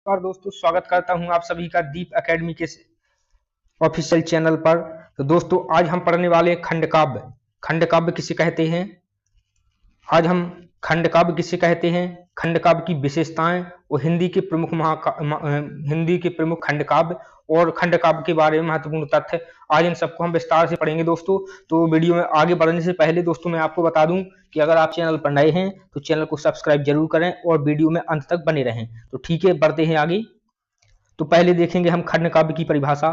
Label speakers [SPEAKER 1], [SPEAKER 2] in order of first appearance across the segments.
[SPEAKER 1] और दोस्तों स्वागत करता हूं आप सभी का दीप एकेडमी के ऑफिशियल चैनल पर। तो दोस्तों आज हम पढ़ने वाले खंड काव्य। खंड काव्य किसे कहते हैं? आज हम खंड काव्य किसे कहते हैं, खंड काव्य की विशेषताएं और हिंदी के प्रमुख खंड काव्य और खंड काव्य के बारे में महत्वपूर्ण तथ्य, आज इन सबको हम विस्तार से पढ़ेंगे दोस्तों। तो वीडियो में आगे बढ़ने से पहले दोस्तों मैं आपको बता दूं कि अगर आप चैनल पर नए हैं तो चैनल को सब्सक्राइब जरूर करें और वीडियो में अंत तक बने रहें। तो ठीक है, बढ़ते हैं आगे। तो पहले देखेंगे हम खंड काव्य की परिभाषा।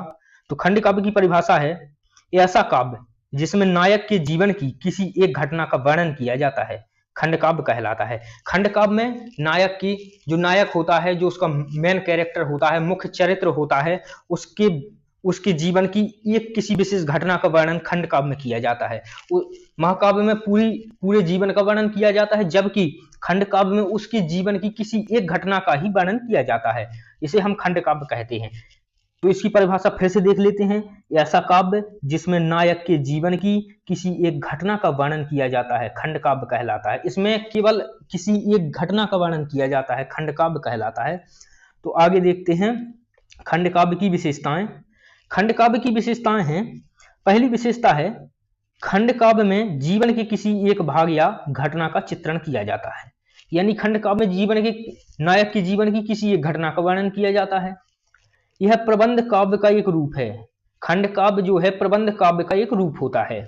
[SPEAKER 1] तो खंड काव्य की परिभाषा है ऐसा काव्य जिसमें नायक के जीवन की किसी एक घटना का वर्णन किया जाता है, खंड काव्य कहलाता है। खंड काव्य में नायक की जो नायक होता है, जो उसका मेन कैरेक्टर होता है, मुख्य चरित्र होता है, उसके जीवन की एक किसी विशेष घटना का वर्णन खंड काव्य में किया जाता है। महाकाव्य में पूरे जीवन का वर्णन किया जाता है, जबकि खंड काव्य में उसके जीवन की किसी एक घटना का ही वर्णन किया जाता है। इसे हम खंड काव्य कहते हैं। तो इसकी परिभाषा फिर से देख लेते हैं। ऐसा काव्य जिसमें नायक के जीवन की किसी एक घटना का वर्णन किया जाता है, खंड काव्य कहलाता है। इसमें केवल किसी एक घटना का वर्णन किया जाता है, खंड काव्य कहलाता है। तो आगे देखते हैं खंड काव्य की विशेषताएं। खंड काव्य की विशेषताएं हैं, पहली विशेषता है खंड काव्य में जीवन के किसी एक भाग या घटना का चित्रण किया जाता है। यानी खंड काव्य में नायक के जीवन की किसी एक घटना का वर्णन किया जाता है। यह प्रबंध काव्य का एक रूप है। खंड काव्य जो है प्रबंध काव्य का एक रूप होता है।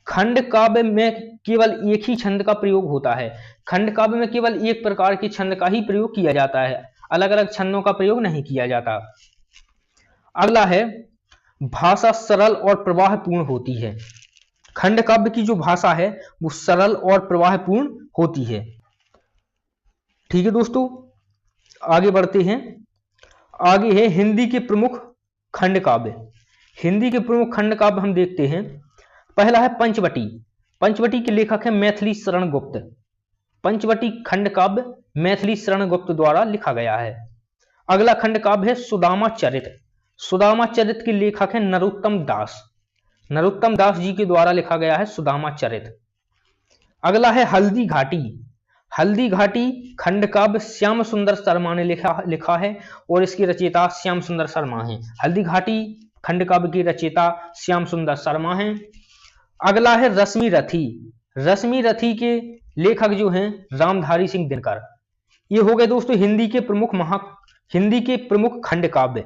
[SPEAKER 1] खंड काव्य में केवल एक ही छंद का प्रयोग होता है। खंड काव्य में केवल एक प्रकार के छंद का ही प्रयोग किया जाता है, अलग अलग छंदों का प्रयोग नहीं किया जाता। अगला है भाषा सरल और प्रवाहपूर्ण होती है। खंड काव्य की जो भाषा है वो सरल और प्रवाहपूर्ण होती है। ठीक है दोस्तों, आगे बढ़ते हैं। आगे है हिंदी के प्रमुख खंड काव्य। हिंदी के प्रमुख खंड काव्य हम देखते हैं। पहला है पंचवटी। पंचवटी के लेखक है मैथिली शरण गुप्त। पंचवटी खंड काव्य मैथिली शरण गुप्त द्वारा लिखा गया है। अगला खंड काव्य है सुदामा चरित। सुदामा चरित के लेखक है नरोत्तम दास। नरोत्तम दास जी के द्वारा लिखा गया है सुदामा चरित। अगला है हल्दी घाटी। हल्दी घाटी खंड काव्य श्याम सुंदर शर्मा ने लिखा है और इसके रचयिता श्याम सुंदर शर्मा हैं। हल्दी घाटी खंड काव्य की रचयिता श्याम सुंदर शर्मा हैं। अगला है रश्मि रथी। रश्मि रथी के लेखक जो हैं रामधारी सिंह दिनकर। ये हो गए दोस्तों हिंदी के प्रमुख खंड काव्य।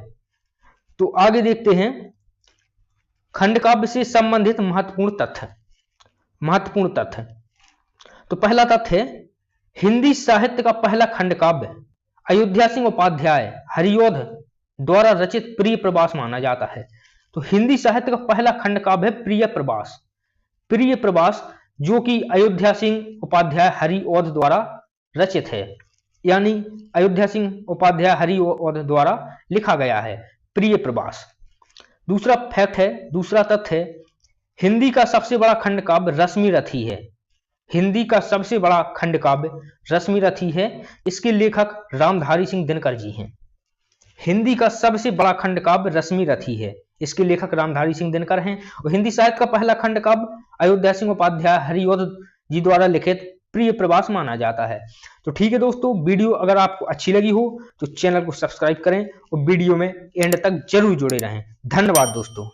[SPEAKER 1] तो आगे देखते हैं खंड काव्य से संबंधित महत्वपूर्ण तथ्य। तो पहला तथ्य है हिंदी साहित्य का पहला खंड काव्य अयोध्या सिंह उपाध्याय हरिऔध द्वारा रचित प्रिय प्रवास माना जाता है। तो हिंदी साहित्य का पहला खंड काव्य है प्रिय प्रवास। प्रिय प्रवास जो कि अयोध्या सिंह उपाध्याय हरिऔध द्वारा रचित है, यानी अयोध्या सिंह उपाध्याय हरिऔध द्वारा लिखा गया है प्रिय प्रवास। दूसरा तथ्य है हिंदी का सबसे बड़ा खंड काव्य रश्मि रथी है। हिंदी का सबसे बड़ा खंड काव्य रश्मि रथी है। इसके लेखक रामधारी सिंह दिनकर जी हैं। हिंदी का सबसे बड़ा खंड काव्य रश्मि रथी है, इसके लेखक रामधारी सिंह दिनकर हैं। और हिंदी साहित्य का पहला खंड काव्य अयोध्या सिंह उपाध्याय हरिऔध जी द्वारा लिखित प्रिय प्रवास माना जाता है। तो ठीक है दोस्तों, वीडियो अगर आपको अच्छी लगी हो तो चैनल को सब्सक्राइब करें और वीडियो में एंड तक जरूर जुड़े रहें। धन्यवाद दोस्तों।